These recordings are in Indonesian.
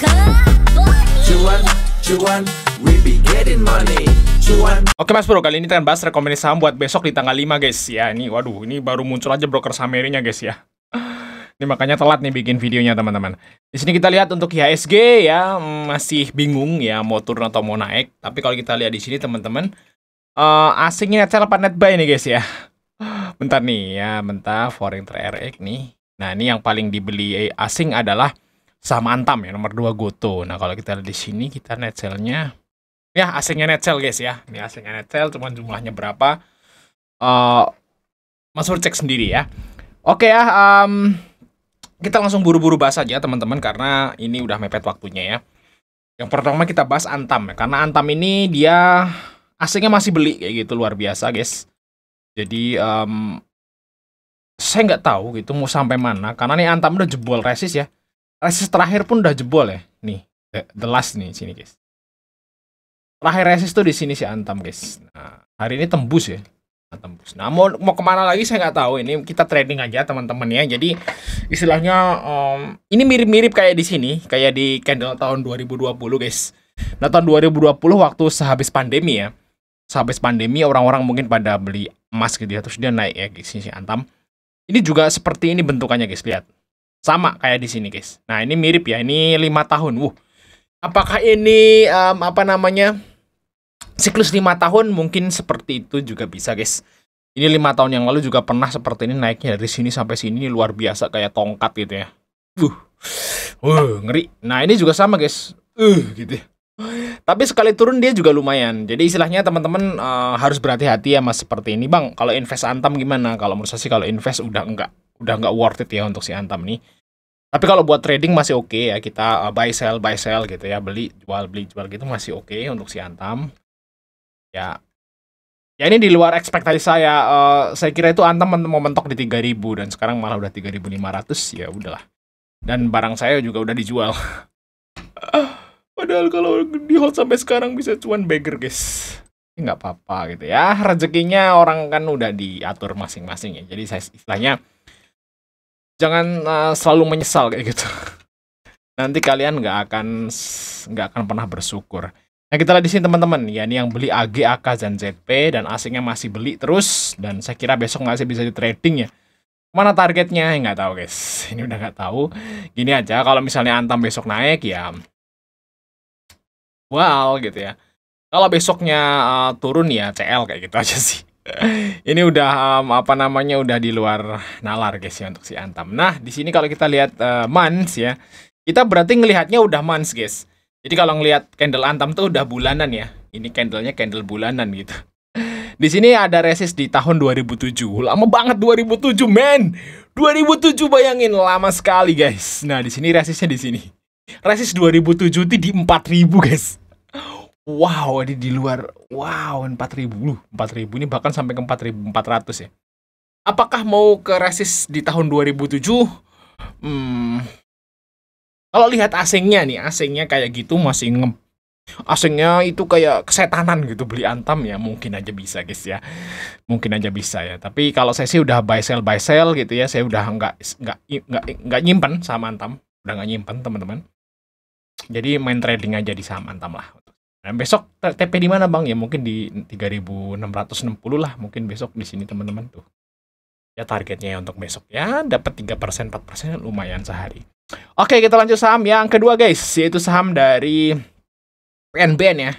Cuan, cuan, we be getting money. Cuan. Oke Mas Bro, kali ini kita bahas rekomendasi saham buat besok di tanggal 5 guys. Ya ini, waduh, ini baru muncul aja broker Samerinya guys ya. Ini makanya telat nih bikin videonya teman-teman. Di sini kita lihat untuk IHSG ya, masih bingung ya mau turun atau mau naik. Tapi kalau kita lihat di sini teman-teman, asingnya net sell apa net buy nih guys ya. Bentar nih ya, bentar foreign trade nih. Nah, ini yang paling dibeli asing adalah saham Antam ya, nomor 2 Goto. Nah, kalau kita lihat di sini kita net sell-nya ya, asingnya net sell guys ya. Ini asingnya net sell, cuman jumlahnya berapa? Mas Bro cek sendiri ya. Oke ya, kita langsung buru-buru bahas aja teman-teman karena ini udah mepet waktunya ya. Yang pertama kita bahas Antam ya, karena Antam ini dia asingnya masih beli kayak gitu, luar biasa guys. Jadi saya nggak tahu gitu mau sampai mana karena nih Antam udah jebol resist ya. Resist terakhir pun udah jebol ya. Nih, the last nih sini guys. Terakhir resist tuh di sini si Antam guys. Nah, hari ini tembus ya. Tembus. Nah, mau kemana lagi saya nggak tahu. Ini kita trading aja teman-teman ya. Jadi istilahnya ini mirip-mirip kayak di sini, kayak di candle tahun 2020 guys. Nah, tahun 2020 waktu sehabis pandemi ya. Sehabis pandemi orang-orang mungkin pada beli emas gitu ya, terus dia naik ya guys si Antam. Ini juga seperti ini bentukannya guys, lihat. Sama kayak di sini guys. Nah, ini mirip ya. Ini 5 tahun. Apakah ini apa namanya? Siklus 5 tahun mungkin seperti itu juga bisa guys. Ini 5 tahun yang lalu juga pernah seperti ini, naiknya dari sini sampai sini luar biasa kayak tongkat gitu ya. Ngeri. Nah, ini juga sama guys. Gitu ya. Tapi sekali turun dia juga lumayan. Jadi istilahnya teman-teman harus berhati-hati ya mas seperti ini bang. Kalau invest Antam gimana? Kalau menurut saya sih kalau invest udah nggak worth it ya untuk si Antam nih. Tapi kalau buat trading masih oke ya, kita buy sell gitu ya, beli jual gitu masih oke untuk si Antam. Ya ini di luar ekspektasi saya. Saya kira itu Antam mau mentok di 3.000 dan sekarang malah udah 3.500 ya udahlah. Dan barang saya juga udah dijual. Padahal kalau di hold sampai sekarang bisa cuan beggar guys. Ini nggak apa-apa gitu ya. Rezekinya orang kan udah diatur masing-masing ya. Jadi saya istilahnya jangan selalu menyesal kayak gitu. Nanti kalian nggak akan pernah bersyukur. Nah kita lihat di sini teman-teman. Ya ini yang beli AG, AK, dan ZP dan asingnya masih beli terus. Dan saya kira besok masih bisa di trading ya. Mana targetnya? Nggak tahu guys. Ini udah nggak tahu. Gini aja kalau misalnya Antam besok naik ya. Wow gitu ya. Kalau besoknya turun ya CL kayak gitu aja sih. Ini udah apa namanya udah di luar nalar guys ya untuk si Antam. Nah di sini kalau kita lihat months ya, kita berarti ngelihatnya udah months guys. Jadi kalau ngelihat candle Antam tuh udah bulanan ya. Ini candlenya candle bulanan gitu. Di sini ada resist di tahun 2007. Lama banget 2007 men. 2007 bayangin lama sekali guys. Nah di sini resistnya di sini. Resist 2007 itu di 4.000 guys. Wow, ini di luar. Wow, 4.000 ini bahkan sampai ke 4.400 ya. Apakah mau ke resist di tahun 2007? Kalau lihat asingnya nih, asingnya kayak gitu masih asingnya itu kayak kesetanan gitu beli Antam ya, mungkin aja bisa guys ya. Mungkin aja bisa ya. Tapi kalau saya sih udah buy sell gitu ya. Saya udah nggak nyimpen sama Antam. Udah nggak nyimpen teman-teman. Jadi main trading aja di saham Antam lah. Nah, besok TP di mana bang? Ya mungkin di 3.660 lah. Mungkin besok di sini teman-teman tuh. Ya targetnya ya untuk besok ya dapat 3% 4% lumayan sehari. Oke kita lanjut saham yang kedua guys, yaitu saham dari PNBN ya.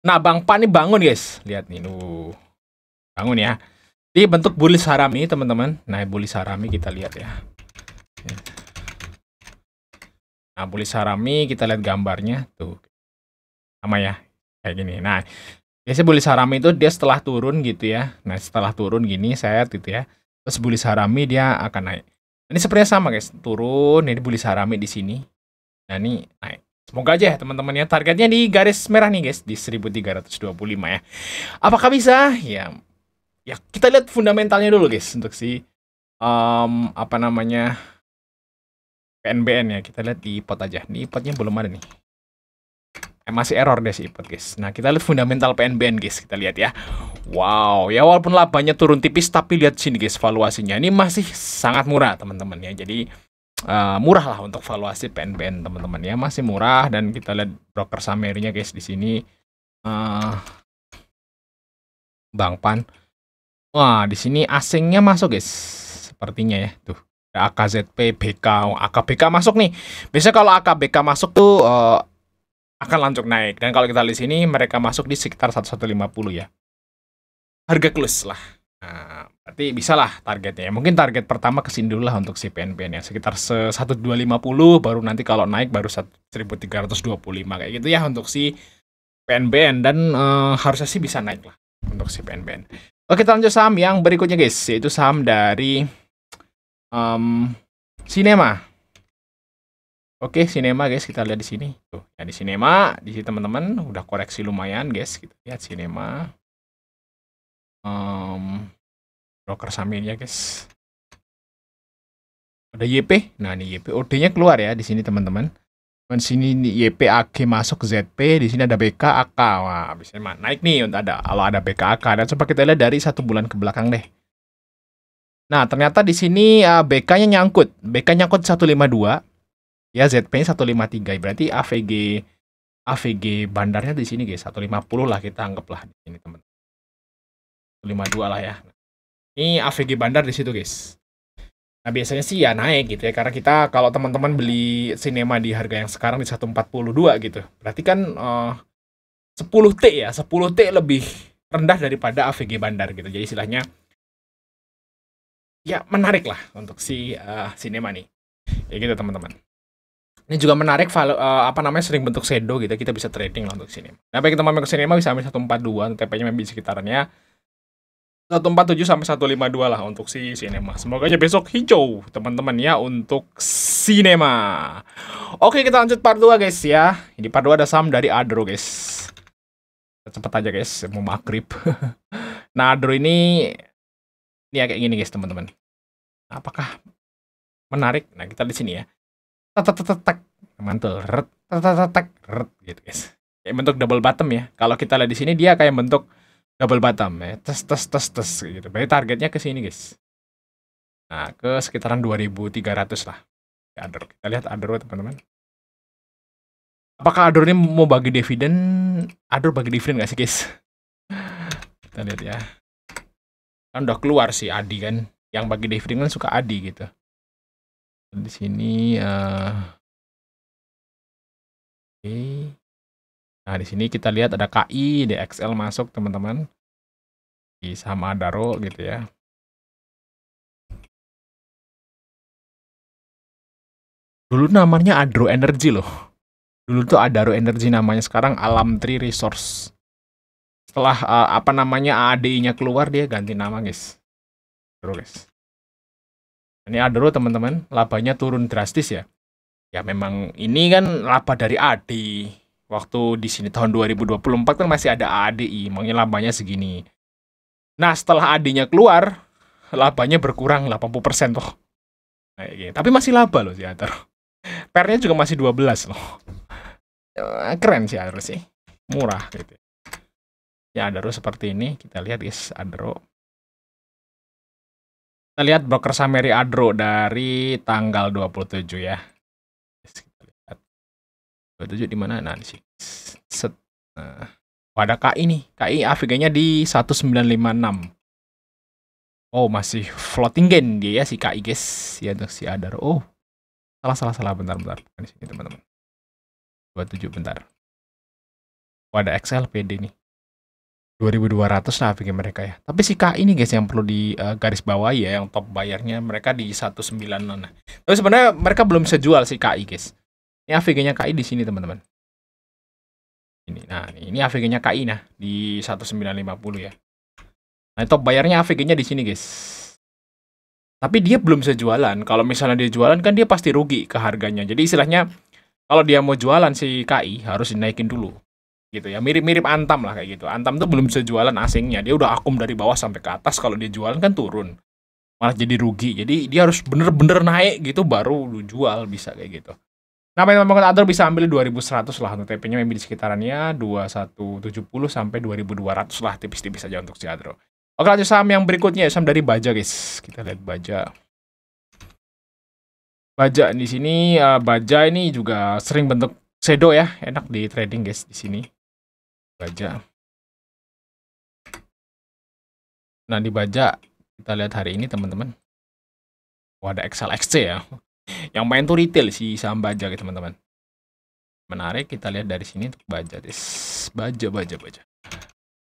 Nah Bang Pan ini bangun guys. Lihat nih bangun ya. Ini bentuk bullish harami teman-teman. Nah bullish harami kita lihat ya. Nah bullish harami kita lihat gambarnya tuh. Sama ya kayak gini. Nah biasanya bullish harami itu dia setelah turun gitu ya. Nah setelah turun gini saya gitu ya, terus bullish harami dia akan naik. Ini sepertinya sama guys, turun ini bullish harami di sini. Nah ini naik. Semoga aja ya teman-teman ya, targetnya di garis merah nih guys, di 1325 ya. Apakah bisa? Ya kita lihat fundamentalnya dulu guys untuk si apa namanya PNBN ya. Kita lihat di ipot aja. Ini ipotnya belum ada nih. Masih error deh si ipot guys. Nah kita lihat fundamental PNBN guys, kita lihat ya. Wow ya, walaupun labanya turun tipis tapi lihat sini guys valuasinya ini masih sangat murah teman-teman ya. Jadi murah lah untuk valuasi PNBN teman-teman ya, masih murah. Dan kita lihat broker summary-nya guys di sini, Bang Pan. Wah, di sini asingnya masuk guys, sepertinya ya. Tuh, ada AKZP, BK, AKBK masuk nih. Biasanya kalau AKBK masuk tuh akan langsung naik. Dan kalau kita lihat di sini mereka masuk di sekitar 1150 ya. Harga close lah. Nah, berarti bisa lah targetnya. Mungkin target pertama kesini dulu lah untuk si PNBN ya. Sekitar 1250, baru nanti kalau naik baru 1325 kayak gitu ya untuk si PNBN. Dan harusnya sih bisa naik lah untuk si PNBN. Oke, kita lanjut saham yang berikutnya guys, yaitu saham dari Sinema. Oke, Sinema guys, kita lihat di sini. Tuh, ya di Sinema, di sini teman-teman udah koreksi lumayan guys. Kita lihat Sinema. Broker sahamnya guys. Ada YP. Nah, ini YP OD-nya keluar ya di sini teman-teman. Di sini YPAG masuk ke ZP, di sini ada BKAK. Wah, bisa naik nih untuk kalau ada BKAK. Dan coba kita lihat dari 1 bulan ke belakang deh. Nah, ternyata di sini BK-nya nyangkut. BK nyangkut 152. Ya, ZP-nya 153. Berarti AVG bandarnya di sini guys, 150 lah kita anggaplah di sini teman. 152 lah ya. Ini AVG bandar di situ guys. Nah, biasanya sih ya naik gitu ya, karena kita kalau teman-teman beli Sinema di harga yang sekarang di 142 gitu. Berarti kan 10T ya, 10T lebih rendah daripada AVG bandar gitu. Jadi istilahnya ya menarik lah untuk si Sinema nih. Ya gitu teman-teman. Ini juga menarik, sering bentuk shadow gitu, kita bisa trading lah untuk Sinema. Nah, baik teman-teman ke Sinema bisa ambil 142, TP-nya di sekitarannya 147 sampai 152 lah untuk si Sinema. Semoga aja besok hijau teman-teman ya untuk Sinema. Oke, kita lanjut part 2 guys ya. Ini part 2 ada saham dari Adro guys. Cepet aja guys, mau maghrib. Nah, Adro ini ya kayak gini guys teman-teman. Apakah menarik? Nah, kita di sini ya. Tetek mantul, tetek gitu guys. Kayak bentuk double bottom ya. Kalau kita lihat di sini dia kayak bentuk double bottom ya. Tes gitu. Berarti targetnya ke sini guys. Nah, ke sekitaran 2300 lah. Adro. Kita lihat Adro teman-teman. Apakah Adro ini mau bagi dividen? Adro bagi dividen nggak sih guys? Kita lihat ya. Kan udah keluar sih Adi kan. Yang bagi dividen kan suka Adi gitu. Di sini oke. Nah, di sini kita lihat ada KI, DXL masuk teman-teman. Di saham Adaro gitu ya. Dulu namanya Adro Energy loh. Dulu tuh Adaro Energy namanya, sekarang Alam Tri Resource. Setelah ADI-nya keluar dia ganti nama guys. Adaro guys. Ini Adro teman-teman, labanya turun drastis ya. Ya memang ini kan laba dari ADI. Waktu di sini tahun 2024 kan masih ada ADI, makanya labanya segini. Nah, setelah ADI-nya keluar, labanya berkurang 80% tuh. Nah, gitu. Tapi masih laba loh si Adro. PER-nya juga masih 12 loh. Keren sih Adro sih. Murah gitu. Ya Adro seperti ini, kita lihat guys Adro. Kita lihat broker summary Adro dari tanggal 27 ya. Kita lihat. 27 di mana? Nah, di sini. Set. Nah, ada KI nih. KI AVG-nya di 1956. Oh, masih floating gain dia ya si KI guys. Ya untuk si Adro. Oh. Salah bentar. Di sini teman-teman. 27 bentar. Oh, ada XLPD nih. 2200 lah AVG mereka ya. Tapi si KI ini guys yang perlu di garis bawah ya, yang top bayarnya mereka di 19. Nah, tapi sebenarnya mereka belum bisa jual si KI guys. Ini AVG-nya KI di sini teman-teman. Ini AVG-nya KI nah di 1950 ya. Nah, top bayarnya AVG-nya di sini guys. Tapi dia belum bisa jualan. Kalau misalnya dia jualan kan dia pasti rugi ke harganya. Jadi istilahnya kalau dia mau jualan si KI harus dinaikin dulu. Gitu ya, mirip-mirip Antam lah kayak gitu. Antam tuh belum bisa jualan asingnya, dia udah akum dari bawah sampai ke atas. Kalau dia jualan kan turun, malah jadi rugi. Jadi dia harus bener-bener naik gitu baru lu jual, bisa kayak gitu. Nah, teman-teman Adro bisa ambil 2100 lah untuk TP-nya, di sekitarannya 2170 sampai 2200 lah, tipis-tipis aja untuk si Adro. Oke, lanjut saham yang berikutnya, saham dari Baja guys. Kita lihat Baja. Baja di sini, baja ini juga sering bentuk shadow ya, enak di trading guys di sini. Baja. Nah, di baja kita lihat hari ini teman-teman. Oh, ada XLXC ya. Yang main tuh retail sih saham baja gitu teman-teman. Menarik, kita lihat dari sini untuk baja guys. Baja.